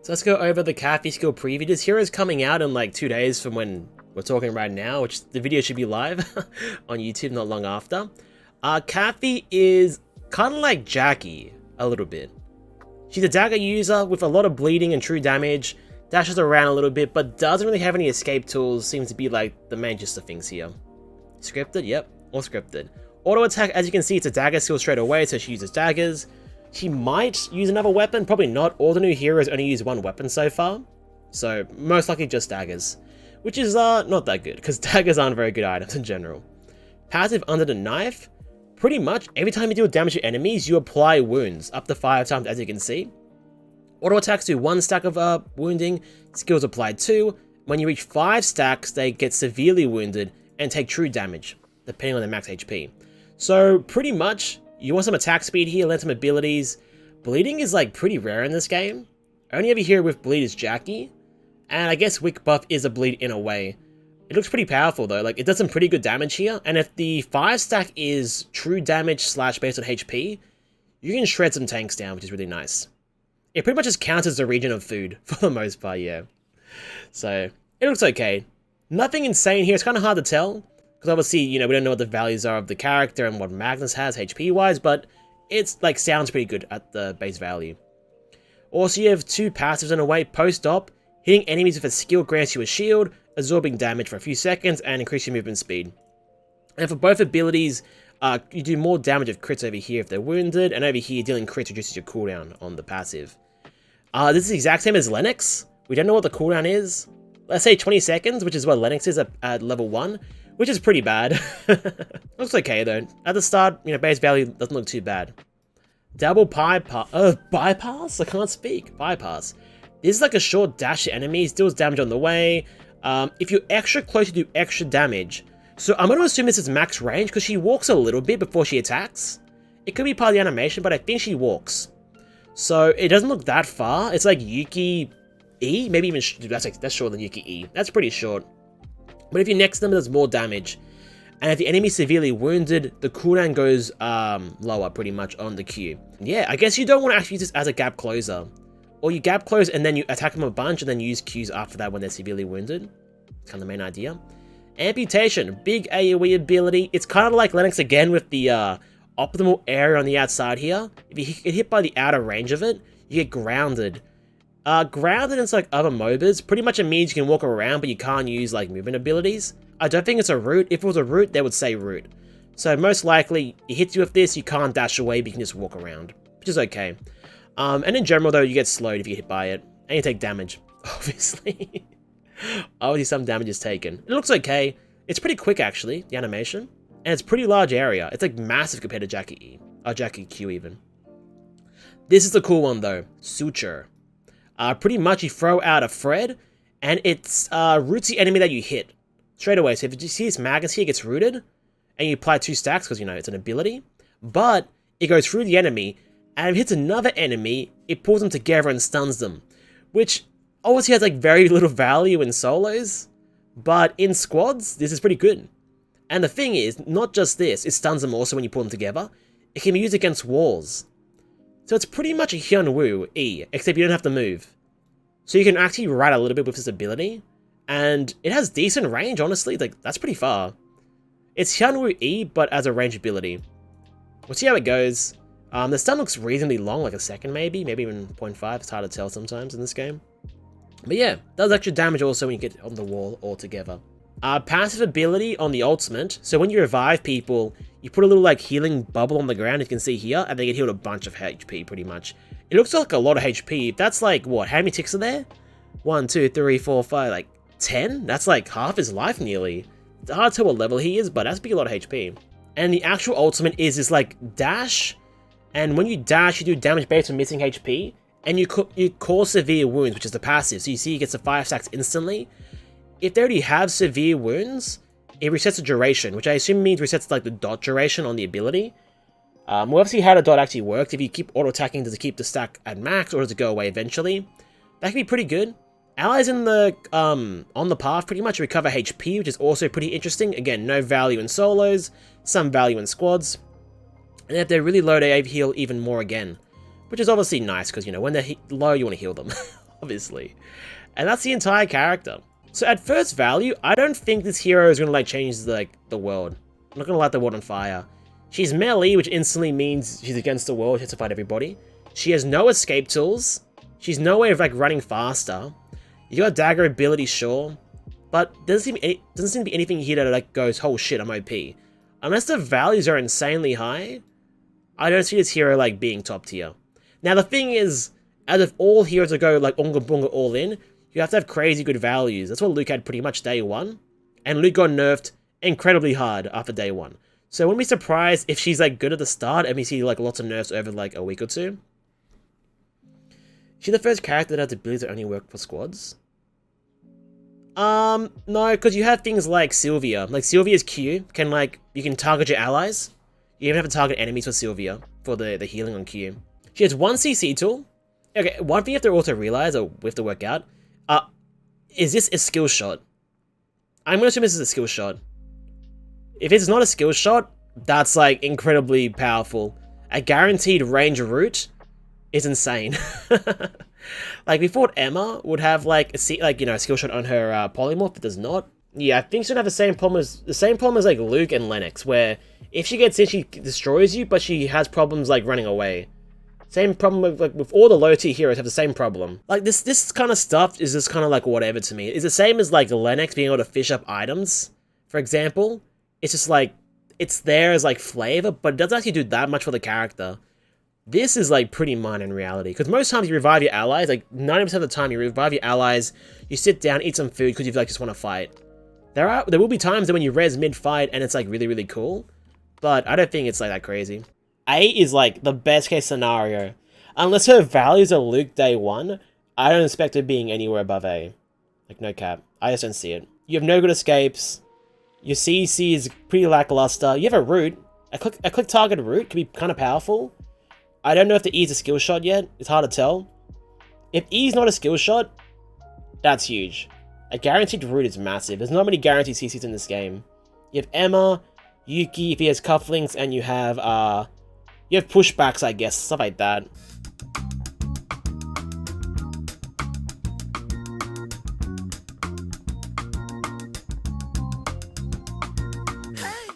So let's go over the Cathy skill preview. This hero is coming out in like 2 days from when we're talking right now, which the video should be live on YouTube not long after. Cathy is kind of like Jackie a little bit. She's a dagger user with a lot of bleeding and true damage, dashes around a little bit, but doesn't really have any escape tools, seems to be like the main gist of things here. Scripted? Yep, all scripted. Auto attack, as you can see, it's a dagger skill straight away, so she uses daggers. She might use another weapon, probably not. All the new heroes only use one weapon so far, so most likely just daggers, which is not that good, because daggers aren't very good items in general. Passive under the knife, pretty much every time you deal damage to enemies, you apply wounds, up to 5 times as you can see. Auto attacks do 1 stack of wounding, skills apply 2. When you reach 5 stacks, they get severely wounded and take true damage, depending on their max HP. So pretty much, you want some attack speed here, learn some abilities. Bleeding is like pretty rare in this game. Only ever hero with bleed is Jackie, and I guess Wick buff is a bleed in a way. It looks pretty powerful though, like it does some pretty good damage here, and if the 5 stack is true damage slash based on HP, you can shred some tanks down, which is really nice. It pretty much just counts as a region of food for the most part, yeah. So it looks okay. Nothing insane here, it's kind of hard to tell. Because obviously, you know, we don't know what the values are of the character and what Magnus has HP-wise, but it's, like, sounds pretty good at the base value. Also, you have 2 passives in a way. Post-op, hitting enemies with a skill grants you a shield, absorbing damage for a few seconds, and increasing movement speed. And for both abilities, you do more damage of crits over here if they're wounded, and over here, dealing crits reduces your cooldown on the passive. This is the exact same as Lennox. We don't know what the cooldown is. Let's say 20 seconds, which is what Lennox is at level 1. Which is pretty bad. Looks okay though. At the start, you know, base value doesn't look too bad. Double bypass? I can't speak. Bypass. This is like a short dash to enemies, deals damage on the way. If you're extra close, you do extra damage. So I'm going to assume this is max range because she walks a little bit before she attacks. It could be part of the animation, but I think she walks. So it doesn't look that far. It's like Yuki E, maybe even that's shorter than Yuki E. That's pretty short. But if you're next to them, there's more damage. And if the enemy's severely wounded, the cooldown goes lower pretty much on the Q. Yeah, I guess you don't want to actually use this as a gap closer. Or you gap close and then you attack them a bunch and then use Qs after that when they're severely wounded. It's kind of the main idea. Amputation, big AoE ability. It's kind of like Lennox again with the optimal area on the outside here. If you get hit by the outer range of it, you get grounded. Grounded is like other MOBAs. Pretty much it means you can walk around, but you can't use like movement abilities. I don't think it's a root. If it was a root, they would say root. So most likely, it hits you with this, you can't dash away, but you can just walk around, which is okay. And in general though, you get slowed if you get hit by it, and you take damage, obviously. Obviously some damage is taken. It looks okay. It's pretty quick actually, the animation. And it's pretty large area. It's like massive compared to Jackie E. Or Jackie Q even. This is the cool one though, Suture. Pretty much you throw out a thread, and it's roots the enemy that you hit straight away. So if you see this Magnus here, it gets rooted, and you apply 2 stacks because, you know, it's an ability, but it goes through the enemy, and if it hits another enemy, it pulls them together and stuns them, which obviously has like very little value in solos, but in squads, this is pretty good. And the thing is, not just this, it stuns them also when you pull them together. It can be used against walls. So it's pretty much a Hyunwoo E, except you don't have to move. So you can actually ride a little bit with this ability, and it has decent range, honestly, like, that's pretty far. It's Hyunwoo E, but as a range ability. We'll see how it goes. The stun looks reasonably long, like a second maybe even 0.5, it's hard to tell sometimes in this game. But yeah, does extra damage also when you get on the wall altogether. Passive ability on the ultimate, so when you revive people, you put a little like healing bubble on the ground, you can see here, and they get healed a bunch of HP pretty much. It looks like a lot of HP. That's like, what, how many ticks are there? 1, 2, 3, 4, 5, like 10? That's like half his life nearly. It's hard to tell what level he is, but that's a lot of HP. And the actual ultimate is this like dash, and when you dash, you do damage based on missing HP, and you cause severe wounds, which is the passive. So you see he gets the 5 stacks instantly. If they already have severe wounds, it resets the duration, which I assume means resets like the dot duration on the ability. We'll have to see how the dot actually works. If you keep auto-attacking, does it keep the stack at max, or does it go away eventually? That can be pretty good. Allies in the on the path pretty much recover HP, which is also pretty interesting. Again, no value in solos, some value in squads. And if they're really low, they heal even more again. Which is obviously nice, because, you know, when they're low, you want to heal them. obviously. And that's the entire character. So at first value, I don't think this hero is gonna like change like the world. I'm not gonna light the world on fire. She's melee, which instantly means she's against the world, she has to fight everybody. She has no escape tools. She's no way of like running faster. You got dagger ability, sure, but doesn't seem to be anything here that like goes, oh shit, I'm OP. Unless the values are insanely high, I don't see this hero like being top tier. Now the thing is, out of all heroes that go like Unga Bunga all in, you have to have crazy good values. That's what Luke had pretty much day one, and Luke got nerfed incredibly hard after day one. So I wouldn't be surprised if she's like good at the start and we see like lots of nerfs over like a week or two. She's the first character that has abilities that only work for squads. No, because you have things like Sylvia. Like Sylvia's Q can like, you can target your allies. You even have to target enemies with Sylvia for the healing on Q. She has one CC tool. Okay, one thing you have to also realize, or we have to work out, is this a skill shot? I'm gonna assume this is a skill shot. If it's not a skill shot, that's like incredibly powerful. A guaranteed range route is insane. Like we thought Emma would have like a skill shot on her polymorph, it does not. Yeah, I think she'll have the same problem as like Luke and Lennox, where if she gets in, she destroys you, but she has problems like running away. Same problem with all the low tier heroes have the same problem. Like this kind of stuff is just kind of like whatever to me. It's the same as like Lennox being able to fish up items, for example. It's just like, it's there as like flavor, but it doesn't actually do that much for the character. This is like pretty minor in reality, because most times you revive your allies, like 90% of the time you revive your allies, you sit down, eat some food because you like just want to fight. There will be times that when you res mid-fight and it's like really, really cool, but I don't think it's like that crazy. A is like the best case scenario. Unless her values are Luke day one, I don't expect her being anywhere above A. Like no cap, I just don't see it. You have no good escapes. Your CC is pretty lackluster. You have a root. A click target root can be kind of powerful. I don't know if the E is a skill shot yet. It's hard to tell. If E is not a skill shot, that's huge. A guaranteed root is massive. There's not many guaranteed CCs in this game. You have Emma, Yuki if he has cufflinks, and you have pushbacks, I guess, stuff like that.